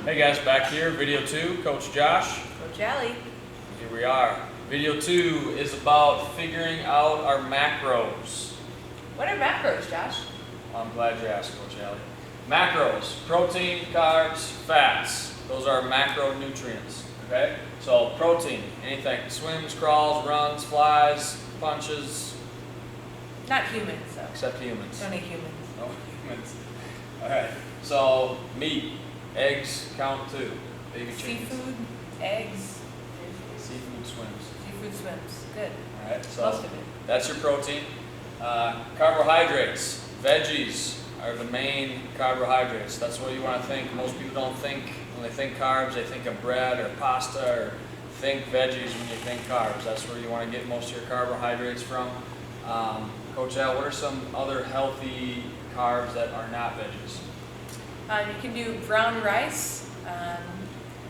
Hey guys, back here, video 2, Coach Josh. Coach Allie. Here we are. Video 2 is about figuring out our macros. What are macros, Josh? I'm glad you asked, Coach Allie. Macros, protein, carbs, fats. Those are macronutrients, okay? So protein, anything, swims, crawls, runs, flies, punches. Not humans, though. Except humans. Don't eat humans. No humans. Alright, so meat, eggs count too. Baby chickens. Seafood, eggs, Seafood swims. seafood swims. Good. Alright, so Most of it. that's your protein. Carbohydrates, veggies are the main carbohydrates. That's what you want to think. Most people don't think, when they think carbs, they think of bread or pasta, or think veggies when you think carbs. That's where you want to get most of your carbohydrates from. Coach Al, what are some other healthy carbs that are not veggies? You can do brown rice.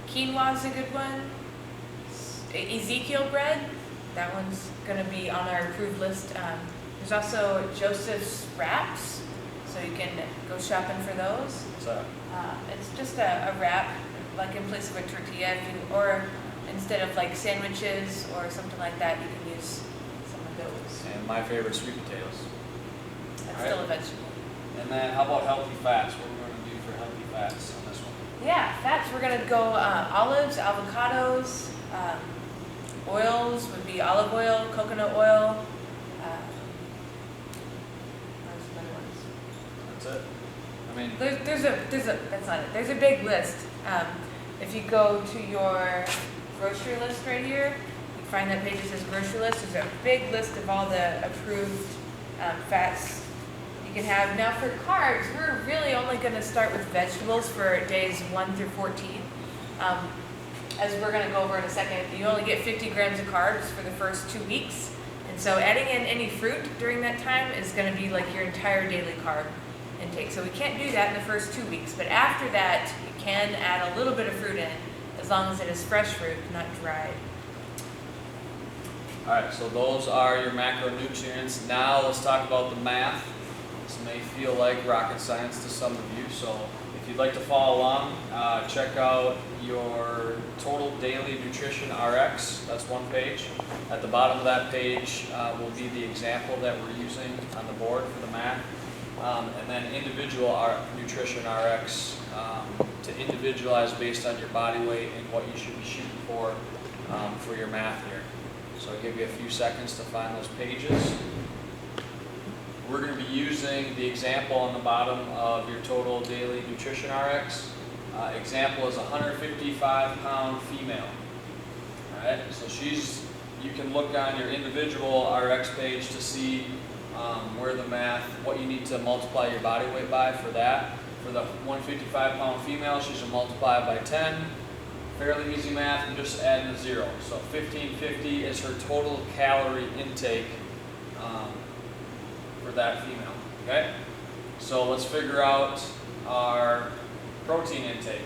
Quinoa is a good one. Ezekiel bread. That one's going to be on our approved list. There's also Joseph's wraps, so you can go shopping for those. What's that? It's just a wrap, like in place of a tortilla, or instead of like sandwiches or something like that, you can use some of those. And my favorite, sweet potatoes. That's All still right. a vegetable. And then how about healthy fats? What are we going to do for healthy fats on this one? Yeah, fats, we're going to go olives, avocados, oils would be olive oil, coconut oil. Where's some other ones? That's it. I mean, There's a that's not it. There's a big list. If you go to your grocery list right here, you find that page that says grocery list. There's a big list of all the approved fats you can have. Now for carbs, we're really only going to start with vegetables for days 1 through 14. As we're going to go over in a second, you only get 50 grams of carbs for the first 2 weeks. And so adding in any fruit during that time is going to be like your entire daily carb intake. So we can't do that in the first 2 weeks. But after that, you can add a little bit of fruit in, as long as it is fresh fruit, not dried. alright, so those are your macronutrients. Now let's talk about the math. This may feel like rocket science to some of you, so if you'd like to follow along, check out your Total Daily Nutrition RX. That's one page. At the bottom of that page will be the example that we're using on the board for the math. And then individual nutrition RX to individualize based on your body weight and what you should be shooting for your math here. So I'll give you a few seconds to find those pages. We're going to be using the example on the bottom of your Total Daily Nutrition RX. Example is a 155-pound female. All right, so you can look on your individual RX page to see where the math, what you need to multiply your body weight by for that. For the 155-pound female, she should multiply it by 10. Fairly easy math, and just add in a 0. So 1550 is her total calorie intake for that female. Okay? So let's figure out our protein intake.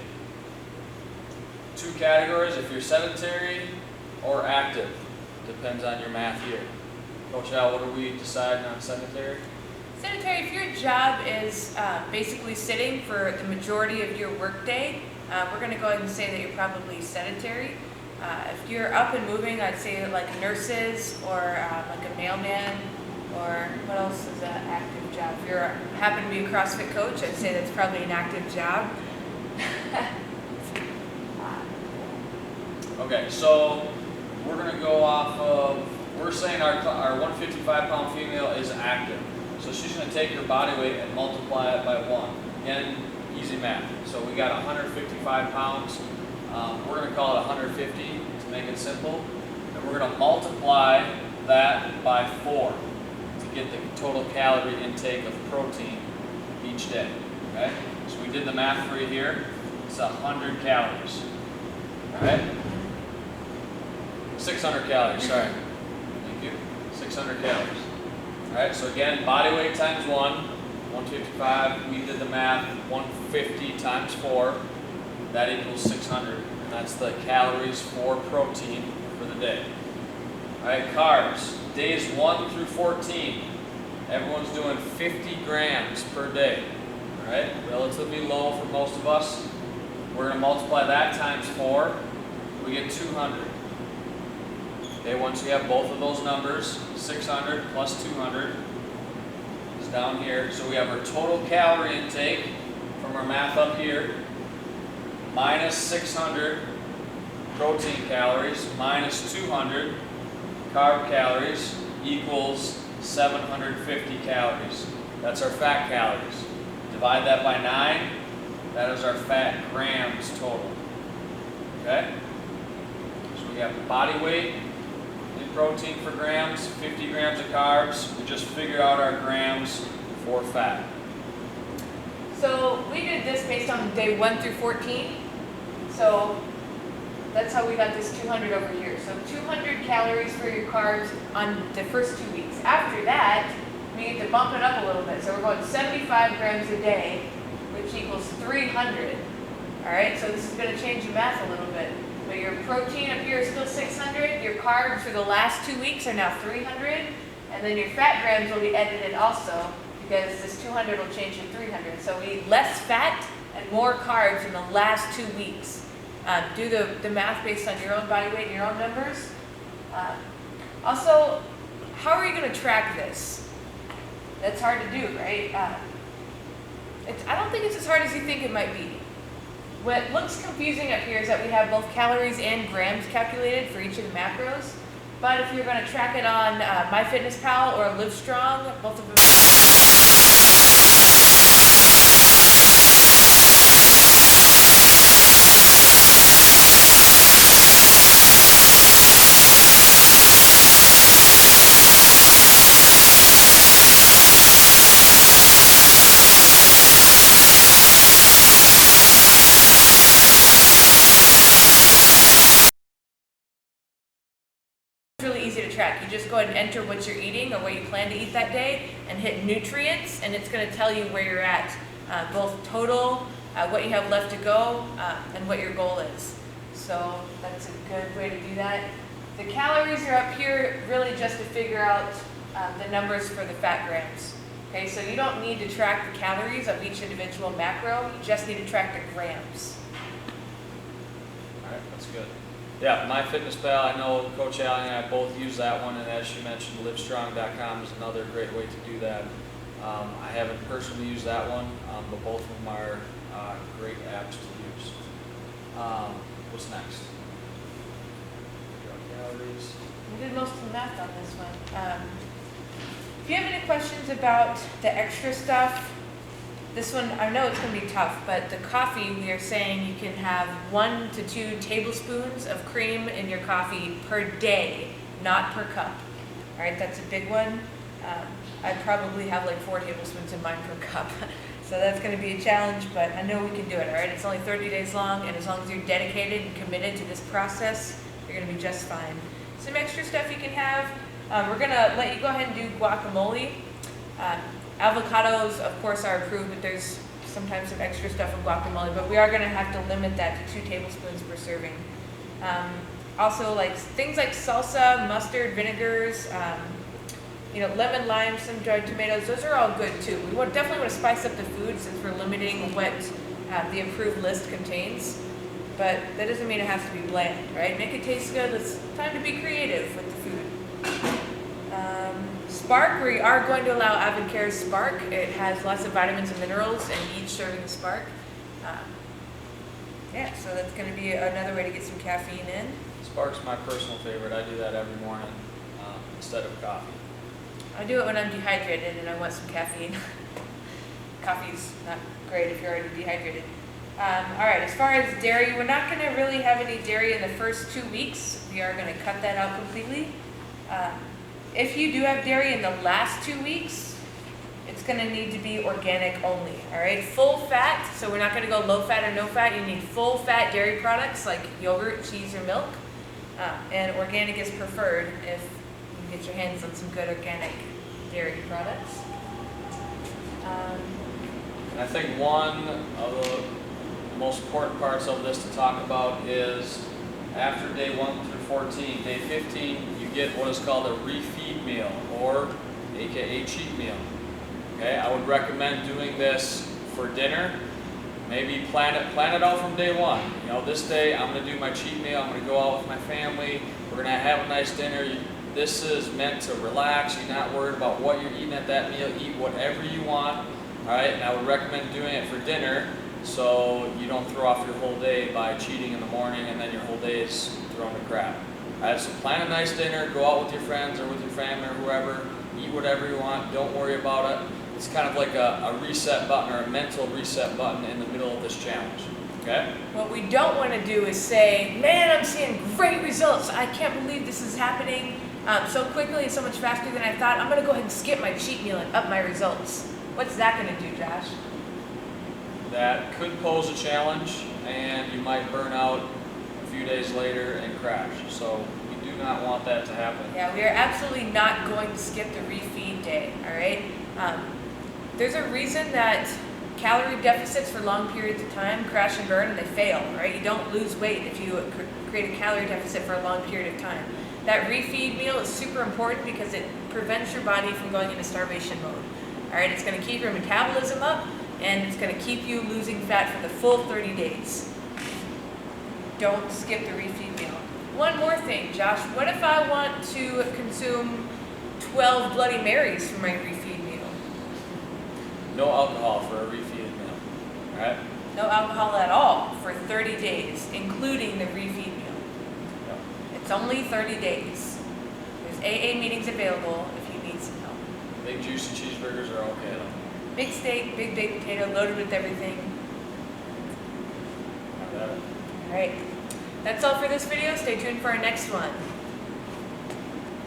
2 categories, if you're sedentary or active. Depends on your math here. Coach Al, what are we deciding on sedentary? Sedentary, if your job is basically sitting for the majority of your workday, we're going to go ahead and say that you're probably sedentary. If you're up and moving, I'd say like nurses or like a mailman, or what else is an active job? If you happen to be a CrossFit coach, I'd say that's probably an active job. Okay, so we're going to go off of, we're saying our 155-pound female is active. So she's going to take her body weight and multiply it by 1. Again, easy math. So we got 155 pounds. We're going to call it 150 to make it simple. And we're going to multiply that by 4 to get the total calorie intake of protein each day. Okay? So we did the math for you here. It's 100 calories. All right? 600 calories, sorry. Thank you. 600 calories. All right, so again, body weight times 1, 155. We did the math, 150 times 4. That equals 600. And that's the calories for protein for the day. All right, carbs. Days 1 through 14. Everyone's doing 50 grams per day. All right, relatively low for most of us. We're gonna multiply that times 4, we get 200. Okay, once we have both of those numbers, 600 plus 200 is down here. So we have our total calorie intake from our math up here, minus 600 protein calories, minus 200 carb calories equals 750 calories. That's our fat calories. Divide that by 9, that is our fat grams total. Okay? So we have the body weight in protein for grams, 50 grams of carbs. We just figured out our grams for fat. So we did this based on day 1 through 14. So that's how we got this 200 over here. So 200 calories for your carbs on the first 2 weeks. After that, we get to bump it up a little bit. So we're going 75 grams a day, which equals 300. All right, so this is going to change the math a little bit. But your protein up here is still 600. Your carbs for the last 2 weeks are now 300. And then your fat grams will be edited also, because this 200 will change to 300. So we eat less fat and more carbs in the last 2 weeks. Do the math based on your own body weight and your own numbers. Also, how are you going to track this? That's hard to do, right? I don't think it's as hard as you think it might be. What looks confusing up here is that we have both calories and grams calculated for each of the macros. But if you're going to track it on MyFitnessPal or Livestrong, both of them. Really easy to track. You just go ahead and enter what you're eating or what you plan to eat that day and hit nutrients, and it's going to tell you where you're at, both total, what you have left to go, and what your goal is. So that's a good way to do that. The calories are up here really just to figure out the numbers for the fat grams. Okay, so you don't need to track the calories of each individual macro, you just need to track the grams. All right, that's good. Yeah, MyFitnessPal, I know Coach Allie and I both use that one, and as she mentioned, Livestrong.com is another great way to do that. I haven't personally used that one, but both of them are great apps to use. What's next? Calories. We did most of the math on this one. If you have any questions about the extra stuff, this one, I know it's going to be tough, but the coffee, we are saying you can have 1 to 2 tablespoons of cream in your coffee per day, not per cup. All right, that's a big one. I probably have like 4 tablespoons in mine per cup. So that's going to be a challenge, but I know we can do it, all right? It's only 30 days long, and as long as you're dedicated and committed to this process, you're going to be just fine. Some extra stuff you can have. We're going to let you go ahead and do guacamole. Avocados, of course, are approved, but there's sometimes some extra stuff in guacamole, but we are going to have to limit that to 2 tablespoons per serving. Also, like things like salsa, mustard, vinegars, lemon, lime, some dried tomatoes, those are all good too. We definitely want to spice up the food since we're limiting what the approved list contains, but that doesn't mean it has to be bland, right? Make it taste good. It's time to be creative with the food. Spark, we are going to allow AvidCare's Spark. It has lots of vitamins and minerals in each serving of Spark. So that's going to be another way to get some caffeine in. Spark's my personal favorite. I do that every morning instead of coffee. I do it when I'm dehydrated and I want some caffeine. Coffee's not great if you're already dehydrated. All right, as far as dairy, we're not going to really have any dairy in the first 2 weeks. We are going to cut that out completely. If you do have dairy in the last 2 weeks, it's going to need to be organic only, all right? Full fat, so we're not going to go low fat or no fat. You need full fat dairy products like yogurt, cheese, or milk. And organic is preferred if you get your hands on some good organic dairy products. And I think one of the most important parts of this to talk about is after day 1 through 14, day 15, you get what is called a refeed meal, or aka cheat meal. Okay, I would recommend doing this for dinner Maybe plan it out from day one. You know, this day I'm gonna do my cheat meal, I'm gonna go out with my family, we're gonna have a nice dinner. This is meant to relax, you're not worried about what you're eating at that meal, eat whatever you want. Alright, and I would recommend doing it for dinner so you don't throw off your whole day by cheating in the morning and then your whole day is thrown to crap. Alright, so plan a nice dinner, go out with your friends or with your family or whoever, eat whatever you want, don't worry about it. It's kind of like a reset button or a mental reset button in the middle of this challenge, okay? What we don't want to do is say, man, I'm seeing great results. I can't believe this is happening so quickly and so much faster than I thought. I'm going to go ahead and skip my cheat meal and up my results. What's that going to do, Josh? That could pose a challenge and you might burn out a few days later and crash. So we do not want that to happen. Yeah, we are absolutely not going to skip the refeed day, all right? There's a reason that calorie deficits for long periods of time crash and burn and they fail, right? You don't lose weight if you create a calorie deficit for a long period of time. That refeed meal is super important because it prevents your body from going into starvation mode. All right, it's going to keep your metabolism up and it's going to keep you losing fat for the full 30 days. Don't skip the refeed meal. One more thing, Josh, what if I want to consume 12 Bloody Marys for my refeed meal? No alcohol for a refeed meal, alright? No alcohol at all for 30 days, including the refeed meal. Yep. It's only 30 days. There's AA meetings available if you need some help. Big juicy cheeseburgers are okay though. Big steak, big baked potato, loaded with everything. Have at it. All right. That's all for this video. Stay tuned for our next one.